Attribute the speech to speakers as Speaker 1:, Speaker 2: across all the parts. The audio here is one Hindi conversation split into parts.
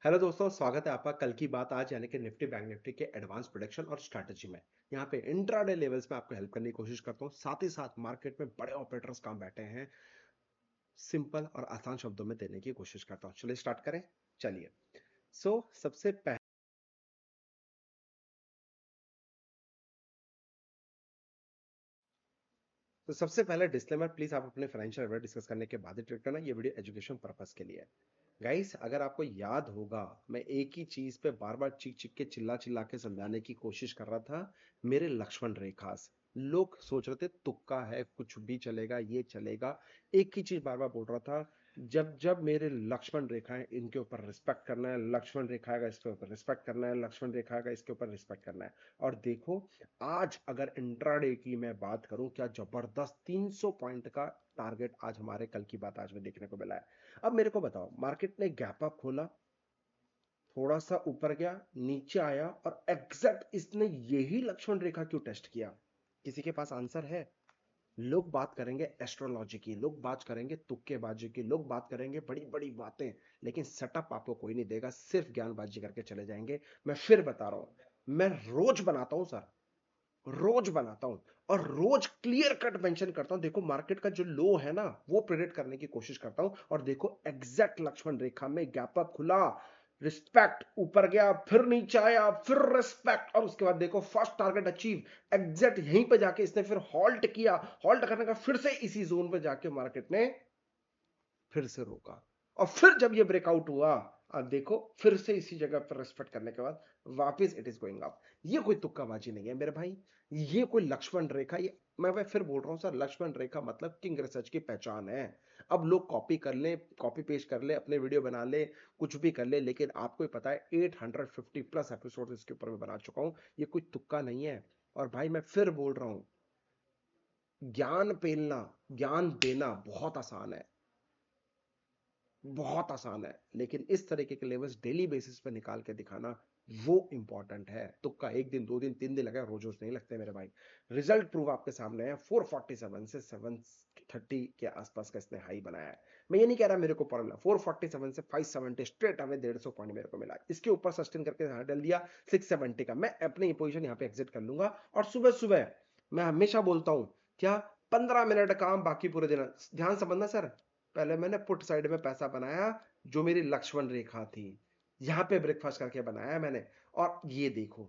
Speaker 1: हेलो दोस्तों, स्वागत है आपका कल की बात आज यानी कि निफ्टी बैंक निफ्टी के एडवांस प्रोडिक्शन और स्ट्रैटेजी में। यहाँ पे इंट्राडे लेवल्स में आपको हेल्प करने की कोशिश करता हूँ। साथ ही साथ मार्केट में बड़े ऑपरेटर्स कहाँ बैठे हैं, सिंपल और आसान शब्दों में देने की कोशिश करता हूँ। चलिए स्टार्ट करें। चलिए। सबसे पहले सबसे पहले डिस्क्लेमर, प्लीज आप अपने फाइनेंशियल एडवाइस डिस्कस करने के बाद ही ट्रेड करना। ये वीडियो एजुकेशन पर्पस के लिए है। गाइस, अगर आपको याद होगा, मैं एक ही चीज पे बार बार चीख चीख के चिल्ला चिल्ला के समझाने की कोशिश कर रहा था। मेरे लक्ष्मण रेखास, लोग सोच रहे थे तुक्का है, कुछ भी चलेगा, ये चलेगा। एक ही चीज बार बार बोल रहा था, जब जब मेरे लक्ष्मण रेखा है इनके ऊपर रिस्पेक्ट करना है, लक्ष्मण रेखा का इसके ऊपर रिस्पेक्ट करना है, लक्ष्मण रेखा का इसके ऊपर रिस्पेक्ट करना है। और देखो, आज अगर इंट्राडे की मैं बात करूं, क्या जबरदस्त 300 पॉइंट का टारगेट आज हमारे कल की बात आज में देखने को मिला है। अब मेरे को बताओ, मार्केट ने गैप अप खोला, थोड़ा सा ऊपर गया, नीचे आया, और एग्जैक्ट इसने यही लक्ष्मण रेखा क्यों टेस्ट किया? किसी के पास आंसर है? लोग बात करेंगे एस्ट्रोलॉजी की, लोग बात करेंगे तुक्केबाजी की, लोग बात करेंगे बड़ी बड़ी बातें, लेकिन सेटअप आपको कोई नहीं देगा, सिर्फ ज्ञानबाजी करके चले जाएंगे। मैं फिर बता रहा हूं, मैं रोज बनाता हूं सर, रोज बनाता हूं, और रोज क्लियर कट मेंशन करता हूं। देखो, मार्केट का जो लो है ना, वो प्रेडिक्ट करने की कोशिश करता हूं, और देखो एग्जैक्ट लक्ष्मण रेखा में गैप अप खुला, रिस्पेक्ट, ऊपर गया, फिर नीचे आया, फिर रिस्पेक्ट, और उसके बाद देखो फर्स्ट टारगेट अचीव। एग्जैक्ट यहीं पे जाके इसने फिर हॉल्ट किया, हॉल्ट करने का फिर से इसी जोन पे जाके मार्केट ने फिर से रोका, और फिर जब ये ब्रेकआउट हुआ, अब देखो फिर से इसी जगह पर रेस्पेक्ट करने के बाद वापस इट इज गोइंग अप। ये कोई तुक्काबाजी नहीं है मेरे भाई, ये कोई लक्ष्मण रेखा, ये मैं फिर बोल रहा हूं सर, लक्ष्मण रेखा मतलब किंग रिसर्च की पहचान है। अब लोग कॉपी कर ले, कॉपी पेस्ट कर ले, अपने वीडियो बना ले, कुछ भी कर ले, लेकिन आपको पता है 850 प्लस एपिसोड इसके ऊपर मैं बना चुका हूं। ये कोई तुक्का नहीं है। और भाई मैं फिर बोल रहा हूं, ज्ञान पेलना, ज्ञान देना बहुत आसान है, बहुत आसान है, लेकिन इस तरीके के लेवल्स डेली बेसिस पे निकाल के दिखाना, वो इंपॉर्टेंट है। तुक्का एक दिन, 2 दिन, 3 दिन लगा, रोज रोज नहीं लगते मेरे भाई। रिजल्ट प्रूफ आपके सामने है, 447 से 730 के आसपास का इसने हाई बनाया है। मैं ये नहीं कह रहा मेरे को प्रॉब्लम, 447 से 570 स्ट्रेट हमें 150 पॉइंट मेरे को मिला, इसके ऊपर सस्टेन करके डाल दिया 670 का, मैं अपनी पोजीशन यहाँ पे एग्जिट कर लूंगा। और सुबह सुबह मैं हमेशा बोलता हूं, क्या, 15 मिनट काम, बाकी पूरे दिन। ध्यान समझना सर, पहले मैंने पुट साइड में पैसा बनाया, जो मेरी लक्ष्मण रेखा थी, यहां पे ब्रेकफास्ट करके बनाया मैंने। और ये देखो,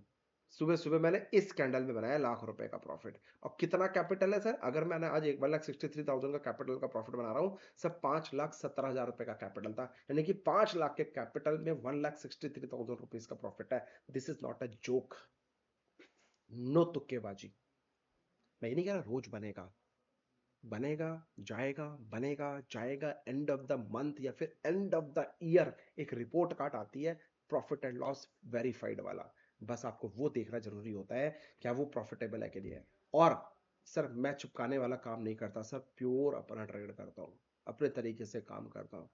Speaker 1: सुबह सुबह मैंने इस कैंडल में बनाया लाख रुपए का प्रॉफिट। और कितना कैपिटल है सर, अगर मैंने आज 1,63,000 का कैपिटल का प्रॉफिट बना रहा हूं, सर 5,17,000 रुपए का कैपिटल था, यानी कि 5 लाख के कैपिटल में 1,63,000 रुपीज का प्रॉफिट है। This is not a joke, no तुक्केबाजी। मैं ये नहीं कह रहा रोज बनेगा, बनेगा, जाएगा, बनेगा, जाएगा, एंड ऑफ द मंथ या फिर एंड ऑफ द ईयर एक रिपोर्ट कार्ड आती है, प्रॉफिट एंड लॉस वेरीफाइड वाला। बस आपको वो देखना जरूरी होता है, क्या वो प्रॉफिटेबल है कि नहीं है। और सर मैं चिपकाने वाला काम नहीं करता सर, प्योर अपना ट्रेड करता हूं, अपने तरीके से काम करता हूं।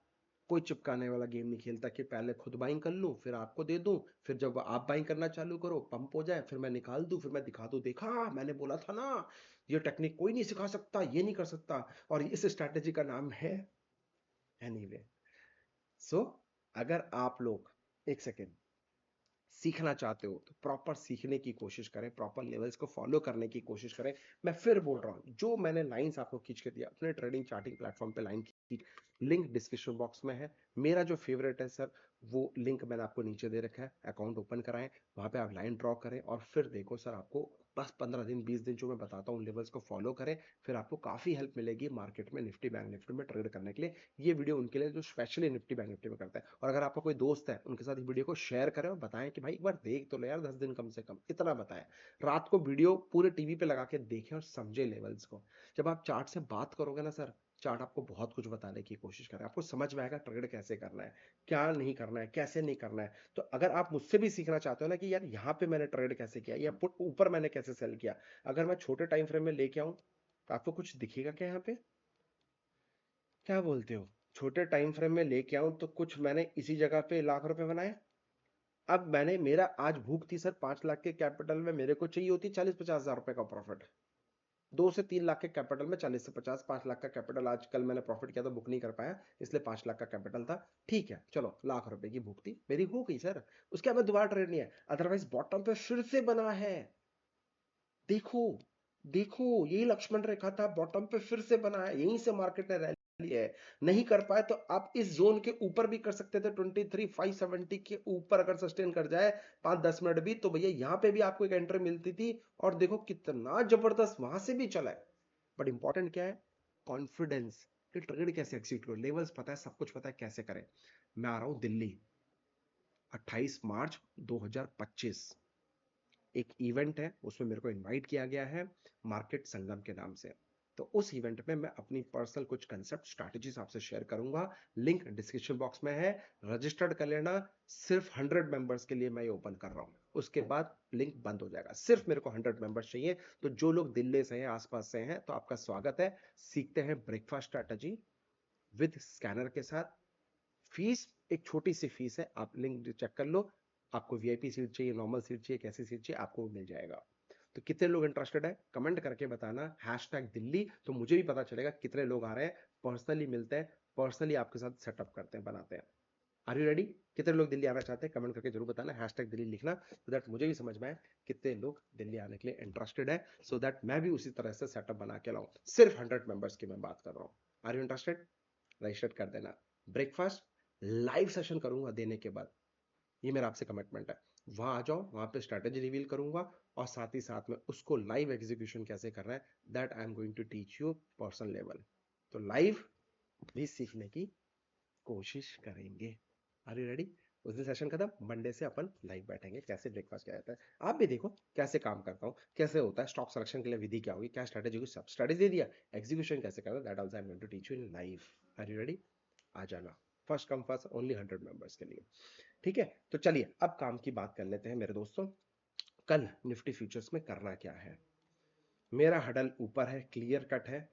Speaker 1: कोई चिपकाने वाला गेम नहीं खेलता कि पहले खुद बाइंग कर लूं, फिर आपको दे दूं, फिर जब आप बाइंग करना चालू करो, पंप हो जाए, फिर मैं निकाल दूं, फिर मैं दिखा दूं, देखा मैंने बोला था ना, ये टेक्निक कोई नहीं सिखा सकता, ये नहीं कर सकता। और इस स्ट्रैटेजी का नाम है एनीवे। सो अगर आप लोग, एक सेकेंड, सीखना चाहते हो तो प्रॉपर सीखने की कोशिश करें, प्रॉपर लेवल्स को फॉलो करने की कोशिश करें। मैं फिर बोल रहा हूं, जो मैंने लाइंस आपको खींच के दिया अपने ट्रेडिंग चार्टिंग प्लेटफॉर्म पे, लाइन की लिंक डिस्क्रिप्शन बॉक्स में है। मेरा जो फेवरेट है सर, वो लिंक मैंने आपको नीचे दे रखा है, अकाउंट ओपन कराएं, वहां पे आप लाइन ड्रॉ करें, और फिर देखो सर, आपको बस 15 दिन 20 दिन जो मैं बताता हूँ लेवल्स को फॉलो करें, फिर आपको काफी हेल्प मिलेगी मार्केट में निफ्टी बैंक निफ्टी में ट्रेड करने के लिए। ये वीडियो उनके लिए जो स्पेशली निफ्टी बैंक निफ्टी में करता है। और अगर आपका कोई दोस्त है, उनके साथ वीडियो को शेयर करें और बताएं कि भाई एक बार देख तो ले यार, 10 दिन कम से कम, इतना बताएं। रात को वीडियो पूरे टीवी पे लगा के देखें और समझे लेवल्स को। जब आप चार्ट से बात करोगे ना सर, चार्ट आपको बहुत कुछ बताने की कोशिश करें, आपको समझ में आएगा ट्रेड कैसे करना है, क्या नहीं करना है, कैसे नहीं करना है। तो अगर आप मुझसे भी सीखना चाहते हो ना कि यार यहाँ पे मैंने ट्रेड कैसे किया, या पुट ऊपर मैंने कैसे सेल किया, अगर मैं छोटे टाइम फ्रेम में लेके आऊं, तो आपको कुछ दिखेगा क्या यहाँ पे? क्या बोलते हो? छोटे टाइम फ्रेम में लेके आऊं तो कुछ मैंने इसी जगह पे लाख रुपए बनाए। अब मैंने, मेरा आज भूख थी सर 5 लाख के कैपिटल में, मेरे को चाहिए होती 40-50 हजार रुपए का प्रॉफिट। 2 से 3 लाख के कैपिटल में 40 से 50, 5 लाख का कैपिटल, आज कल मैंने प्रॉफिट किया तो बुक नहीं कर पाया, इसलिए 5 लाख का कैपिटल था। ठीक है, चलो लाख रुपए की बुक थी मेरी, हो गई सर, उसके बाद दोबारा ट्रेड नहीं है। अदरवाइज बॉटम पे फिर से बना है, देखो देखो, यही लक्ष्मण रेखा था, बॉटम पे फिर से बना है, यहीं से मार्केट ने रैली है। नहीं कर पाए तो आप इस जोन के ऊपर भी कर सकते थे, 23,570 के ऊपर अगर सस्टेन कर जाए 5-10 मिनट भी, तो भैया यहां पे भी आपको एक एंट्री मिलती थी, और देखो कितना जबरदस्त वहां से भी चला है। बट इंपॉर्टेंट क्या है, कॉन्फिडेंस, कि ट्रेड कैसे एग्जीक्यूट करो, लेवल्स पता है, सब कुछ पता है कैसे करें। मैं आ रहा हूं दिल्ली 28 मार्च 2025, एक इवेंट है, उसमें मेरे को इनवाइट किया गया है मार्केट संगम के नाम से। तो उस इवेंट में मैं अपनी पर्सनल कुछ कंसेप्ट स्ट्रैटेजीज आपसे शेयर करूंगा, लिंक डिस्क्रिप्शन बॉक्स में है, रजिस्टर्ड कर लेना। सिर्फ 100 मेंबर्स के लिए मैं ये ओपन कर रहा हूं, उसके बाद लिंक बंद हो जाएगा। सिर्फ मेरे को 100 मेंबर्स चाहिए, तो जो लोग दिल्ली से हैं, आसपास से हैं, तो आपका स्वागत है। सीखते हैं ब्रेकफास्ट स्ट्रैटेजी विद स्कैनर के साथ। फीस एक छोटी सी फीस है, आप लिंक चेक कर लो। आपको वीआईपी सीट चाहिए, नॉर्मल सीट चाहिए, कैसी सीट चाहिए, आपको मिल जाएगा। तो कितने लोग इंटरेस्टेड है कमेंट करके बताना, #दिल्ली, तो मुझे भी पता चलेगा कितने लोग आ रहे हैं। पर्सनली मिलते हैं, पर्सनली आपके साथ सेटअप करते हैं, बनाते हैं। Are you ready? कितने लोग दिल्ली आना चाहते हैं कमेंट करके जरूर बताना, #दिल्ली लिखना, सो दैट मुझे भी समझ में आए कितने लोग दिल्ली आने के लिए इंटरेस्टेड है, सो दैट मैं भी उसी तरह से सेटअप बना के लाऊं। सिर्फ 100 मेंबर्स की मैं बात कर रहा हूं। Are you interested? रजिस्टर कर देना। ब्रेकफास्ट लाइव सेशन करूंगा देने के बाद, ये मेरा आपसे कमिटमेंट है। वहां आ जाओ, वहां पे स्ट्रेटेजी रिवील करूंगा, और साथ ही साथ में उसको लाइव एग्जीक्यूशन कैसे करना है, that I am going to teach you personal level. तो लाइव भी सीखने की कोशिश करेंगे। Are you ready? उस दिन सेशन खत्म, मंडे से अपन लाइव बैठेंगे, कैसे ब्रेकफास्ट किया जाता है, आप भी देखो कैसे काम करता हूँ, कैसे होता है, स्टॉक सिलेक्शन के लिए विधि क्या होगी, क्या स्ट्रेटेजी, सब स्ट्रेटेजी दे दिया, एग्जीक्यूशन कैसे करना, that also I am going to teach you in live. Are you ready? आ जाना, first come first, only 100 members के लिए। ठीक है, तो चलिए अब काम की बात कर लेते हैं मेरे दोस्तों। कल निफ्टी फ्यूचर्स में करना क्या है। मेरा हडल ऊपर है, क्लियर कट है।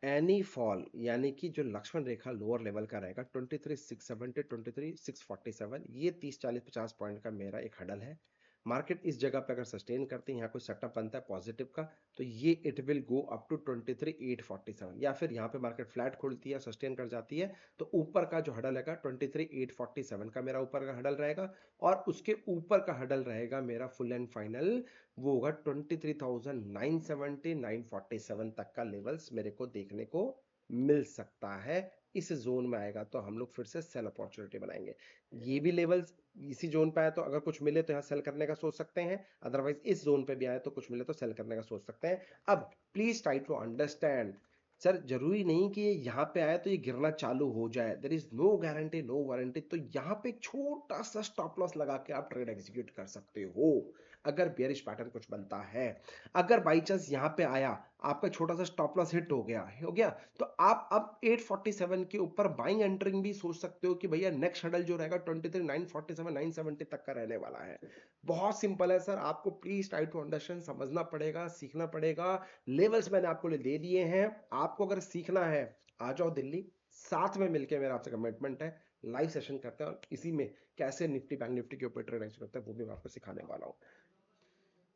Speaker 1: एनी फॉल, यानी कि जो लक्ष्मण रेखा लोअर लेवल का रहेगा 23,670, 23,647, ये 30-40-50 पॉइंट का मेरा एक हडल है। मार्केट इस जगह पे अगर सस्टेन करते हैं, यहाँ कोई सेटअप बनता है पॉजिटिव का, तो ये it will go up to 23,847, या फिर यहाँ पे मार्केट फ्लैट खुलती है, सस्टेन कर जाती है, तो ऊपर का जो हडल है 23,847 का मेरा ऊपर का हडल रहेगा, और उसके ऊपर का हडल रहेगा मेरा फुल एंड फाइनल, वो होगा 23,970, 947 तक का लेवल्स मेरे को देखने को मिल सकता है। इस जोन में आएगा तो हम लोग फिर से सेल अपॉर्चुनिटी बनाएंगे। ये भी लेवल्स इसी जोन पे आए तो अगर कुछ मिले तो यहाँ सेल करने का सोच सकते हैं, अदरवाइज इस जोन पे भी आए तो कुछ मिले तो सेल करने का सोच सकते हैं। अब please try to understand, sir जरूरी नहीं कि ये यहाँ पे आए तो ये गिरना चालू हो जाए, there is no guarantee, no warranty. तो यहाँ पे एक छोटा सा स्टॉप लॉस लगा के आप ट्रेड एग्जीक्यूट कर सकते हो, अगर बेयरिश पैटर्न कुछ बनता है। अगर बाई चांस यहाँ पे आया, आपका छोटा सा स्टॉप लॉस हिट हो गया, तो आप अब 847 के ऊपर बाइंग एंटरिंग भी सोच सकते हो कि भैया नेक्स्ट हडल जो रहेगा 23,947, 970 तक का रहने वाला है। बहुत सिंपल है सर, आपको प्लीज ट्राई टू अंडरस्टैंड, समझना पड़ेगा, सीखना पड़ेगा। लेवल्स मैंने आपको दे दिए हैं, आपको अगर सीखना है आ जाओ दिल्ली, साथ में मिलकर मेरा आपसे कमिटमेंट है, लाइव सेशन करते हैं, और इसी में कैसे निफ्टी बैंक निफ्टी के ऊपर ट्रेड करते हैं वो भी मैं आपको सिखाने वाला हूँ।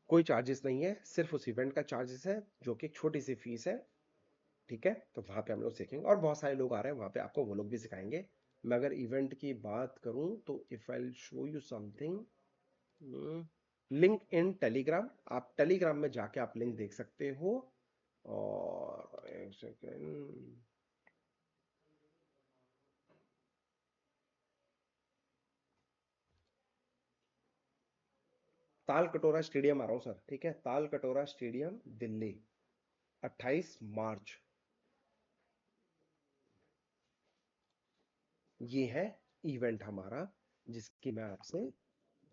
Speaker 1: कोई चार्जेस नहीं है, सिर्फ उस इवेंट का चार्जेस है, जो कि एक छोटी सी फीस है। ठीक है, तो वहां पे हम लोग सीखेंगे, और बहुत सारे लोग आ रहे हैं वहां पे, आपको वो लोग भी सिखाएंगे। मैं अगर इवेंट की बात करूं तो if I show you something, link in Telegram, आप टेलीग्राम में जाके आप लिंक देख सकते हो। और एक सेकेंड, ताल कटोरा स्टेडियम आ रहा हूं सर, ठीक है, ताल कटोरा स्टेडियम दिल्ली 28 मार्च, ये है इवेंट हमारा जिसकी मैं आपसे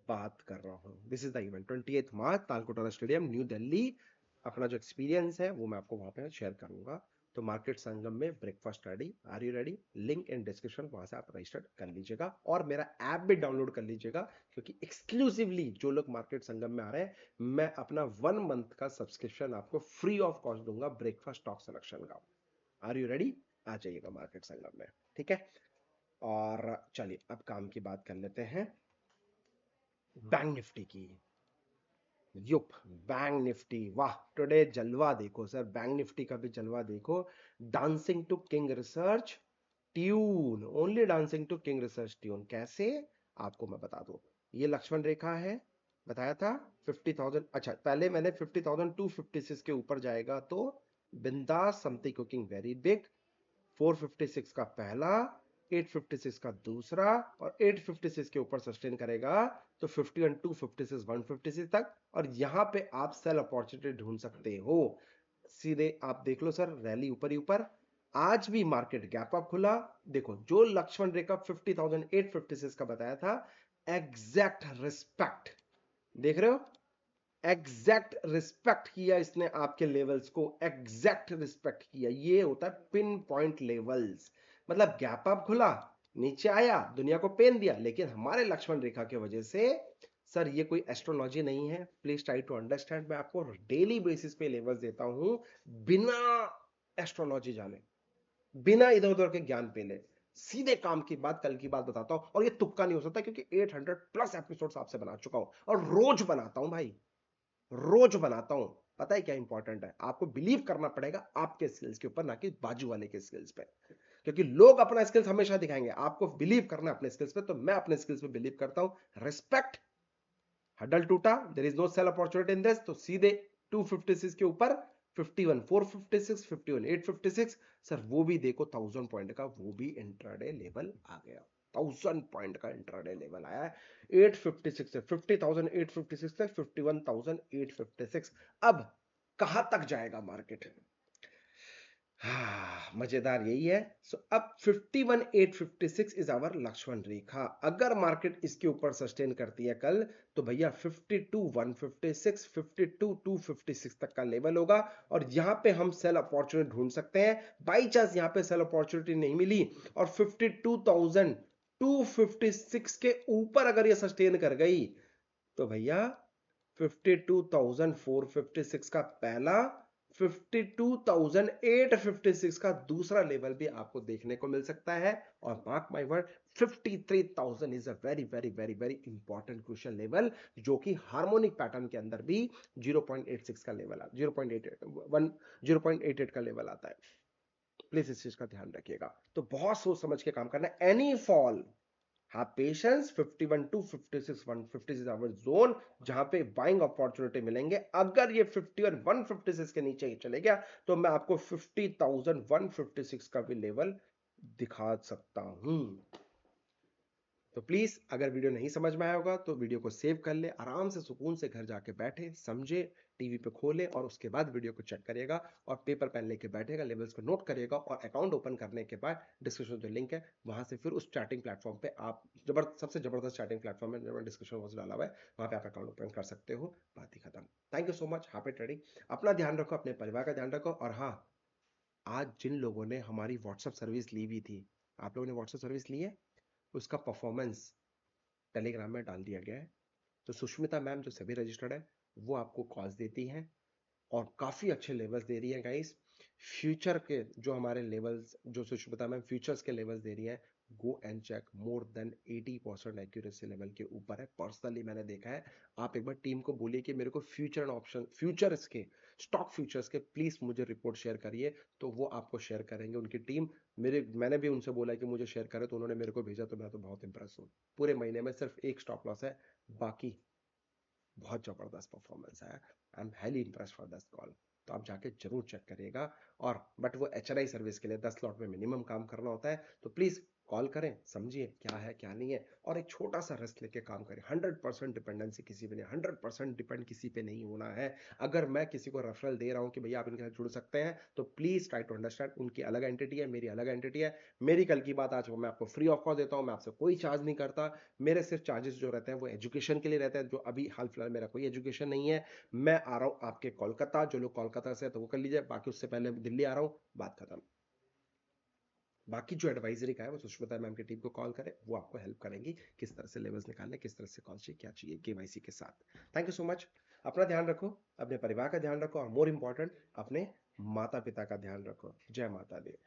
Speaker 1: बात कर रहा हूँ। This is the event 28 March, Talkatora stadium, new Delhi. अपना जो एक्सपीरियंस है वो मैं आपको वहां पे शेयर करूंगा। तो मार्केट संगम में breakfast ready, are you ready? Link in description, वहां से आप रजिस्टर कर लीजिएगा, और मेरा ऐप भी डाउनलोड कर लीजिएगा, क्योंकि एक्सक्लूसिवली जो लोग मार्केट संगम में आ रहे हैं, मैं अपना 1 मंथ का सब्सक्रिप्शन आपको फ्री ऑफ कॉस्ट दूंगा ब्रेकफास्ट स्टॉक सिलेक्शन का। Are you ready? आ जाइएगा मार्केट संगम में, ठीक है। और चलिए अब काम की बात कर लेते हैं बैंक निफ्टी की। युप, बैंक निफ्टी, वाह टुडे जलवा देखो सर, बैंक निफ्टी का भी जलवा देखो। Dancing to king research tune, only dancing to king research tune. कैसे, आपको मैं बता दूं। ये लक्ष्मण रेखा है, बताया था 50,000। अच्छा पहले मैंने 50,256 के ऊपर जाएगा तो बिंदास, समथिंग कुकिंग वेरी बिग। 456 का पहला, 856 का दूसरा, और 856 के ऊपर सस्टेन करेगा तो 51 256 156 तक। और यहां पे आप सेल अपॉर्चुनिटी ढूंढ सकते हो। सीधे आप देख लो सर, रैली ऊपर ही ऊपर। आज भी मार्केट गैप अप खुला। देखो जो लक्ष्मण रेखा 50,856 का बताया था, एग्जैक्ट रिस्पेक्ट, देख रहे हो, एग्जैक्ट रिस्पेक्ट किया इसने आपके लेवल्स को, एग्जैक्ट रिस्पेक्ट किया। ये होता है पिन पॉइंट लेवल्स। मतलब गैप अप खुला, नीचे आया, दुनिया को पेन दिया, लेकिन हमारे लक्ष्मण रेखा की वजह से, सर ये कोई एस्ट्रोलॉजी नहीं है, प्लीज ट्राई टू अंडरस्टैंड। मैं आपको डेली बेसिस पे लेवल्स देता हूं, बिना एस्ट्रोलॉजी जाने, बिना इधर उधर के ज्ञान पे ले, सीधे काम की बात, कल की बात बताता हूं। और ये तुक्का नहीं हो सकता, क्योंकि 800 प्लस एपिसोड्स आपसे बना चुका हूं, और रोज बनाता हूं भाई, रोज बनाता हूं। पता है क्या इंपॉर्टेंट है, आपको बिलीव करना पड़ेगा आपके स्किल्स के ऊपर, ना कि बाजू वाले के स्किल्स पे। क्योंकि लोग अपना स्किल्स हमेशा दिखाएंगे, आपको बिलीव करना है अपने स्किल्स पे, तो मैं अपने स्किल्स पे बिलीव करता हूं। रिस्पेक्ट, हडल टूटा, there is no sell opportunity in this, तो सीधे 256 के ऊपर 51 456 51 856, सर वो भी देखो 1000 पॉइंट का, वो भी इंट्राडे लेवल आ गया। 1000 पॉइंट का इंट्राडे लेवल आया है 856 से, 50,856 से 51,856। अब कहां तक जाएगा मार्केट, हाँ मजेदार यही है। सो अब 51,856 इज आवर लक्ष्मण रेखा। अगर मार्केट इसके ऊपर सस्टेन करती है कल, तो भैया 52,156 52,256 तक का लेवल होगा। और यहां पे हम सेल अपॉर्चुनिटी ढूंढ सकते हैं। बाई चांस यहां पे सेल अपॉर्चुनिटी नहीं मिली और 52,256 के ऊपर अगर ये सस्टेन कर गई, तो भैया 52,456 का पहला, 52,856 का दूसरा लेवल भी आपको देखने को मिल सकता है। और mark my word, 53,000 is a very very very very important crucial level, जो कि हार्मोनिक पैटर्न के अंदर भी 0.86 का लेवल, 0.88 का लेवल आता है। प्लीज इस चीज का ध्यान रखिएगा। तो बहुत सोच समझ के काम करना है। Any fall, have patience, 51 to 56 156 our zone, जहां पे बाइंग अपॉर्चुनिटी मिलेंगे। अगर ये 51 156 के नीचे ही चले गया, तो मैं आपको 50,156 का भी लेवल दिखा सकता हूं। तो प्लीज अगर वीडियो नहीं समझ में आया होगा तो वीडियो को सेव कर ले, आराम से सुकून से घर जाके बैठे, समझे, टीवी पे खोले और उसके बाद वीडियो को चेक करिएगा। और पेपर पेन लेके बैठेगा, लेवल्स को नोट करिएगा, और अकाउंट ओपन करने के बाद डिस्क्रिप्शन जो लिंक है वहां से फिर उस चैटिंग प्लेटफॉर्म पे आप, सबसे जबरदस्त चैटिंग प्लेटफॉर्म है, जब डिस्क्रिप्शन बॉक्स डाला हुआ है, वहां पे आप अकाउंट ओपन कर सकते हो। बात ही खत्म। Thank you so much, happy trading. अपना ध्यान रखो, अपने परिवार का ध्यान रखो। और हाँ, आज जिन लोगों ने हमारी व्हाट्सएप सर्विस ली हुई थी, आप लोगों ने व्हाट्सएप सर्विस ली है, उसका परफॉर्मेंस टेलीग्राम में डाल दिया गया है। तो सुष्मिता मैम जो सभी रजिस्टर्ड है, वो आपको कॉल्स देती हैं और काफी अच्छे लेवल्स दे रही है गाइस। फ्यूचर के जो हमारे लेवल्स, जो सुष्मिता मैम फ्यूचर्स के लेवल्स दे रही है, go and check, more than 80% accuracy level के ऊपर है। पर्सनली मैंने देखा है। आप एक बार टीम को बोलिए कि मेरे को फ्यूचर एंड ऑप्शन, फ्यूचर्स के, स्टॉक फ्यूचर्स के प्लीज मुझे रिपोर्ट शेयर करिए, तो वो आपको शेयर करेंगे उनकी टीम। मैंने भी उनसे बोला कि मुझे शेयर करें, तो उन्होंने मेरे को भेजा, तो मैं तो बहुत इंप्रेस हूँ। पूरे महीने में सिर्फ एक स्टॉप लॉस है, बाकी बहुत जबरदस्त परफॉर्मेंस है। I am highly impressed for this call. तो आप जाके जरूर चेक करिएगा। और बट वो एचआरआई सर्विस के लिए 10 लॉट में मिनिमम काम करना होता है। तो प्लीज कॉल करें, समझिए क्या है क्या नहीं है, और एक छोटा सा रिस्क लेके काम करें। 100% डिपेंडेंसी किसी पे नहीं, 100% डिपेंड किसी पे नहीं होना है। अगर मैं किसी को रेफरल दे रहा हूं कि भैया आप इनके साथ जुड़ सकते हैं, तो प्लीज ट्राई टू अंडरस्टैंड, उनकी अलग एंटिटी है, मेरी अलग एंटिटी है। मेरी कल की बात आज मैं आपको फ्री ऑफ कॉस्ट देता हूं, मैं आपसे कोई चार्ज नहीं करता। मेरे सिर्फ चार्जेस जो रहते हैं वो एजुकेशन के लिए रहते हैं, जो अभी हाल फिलहाल मेरा कोई एजुकेशन नहीं है। मैं आ रहा हूं आपके कोलकाता, जो लोग कोलकाता से है तो वो कर लीजिए, बाकी उससे पहले दिल्ली आ रहा हूं, बात खत्म। बाकी जो एडवाइजरी का है वो सुष्मिता मैम की टीम को कॉल करें, वो आपको हेल्प करेंगी किस तरह से लेवल्स निकालने, किस तरह से कॉल चाहिए, क्या चाहिए, केवाईसी के साथ। Thank you so much. अपना ध्यान रखो, अपने परिवार का ध्यान रखो, और मोर इंपॉर्टेंट अपने माता पिता का ध्यान रखो। जय माता दी।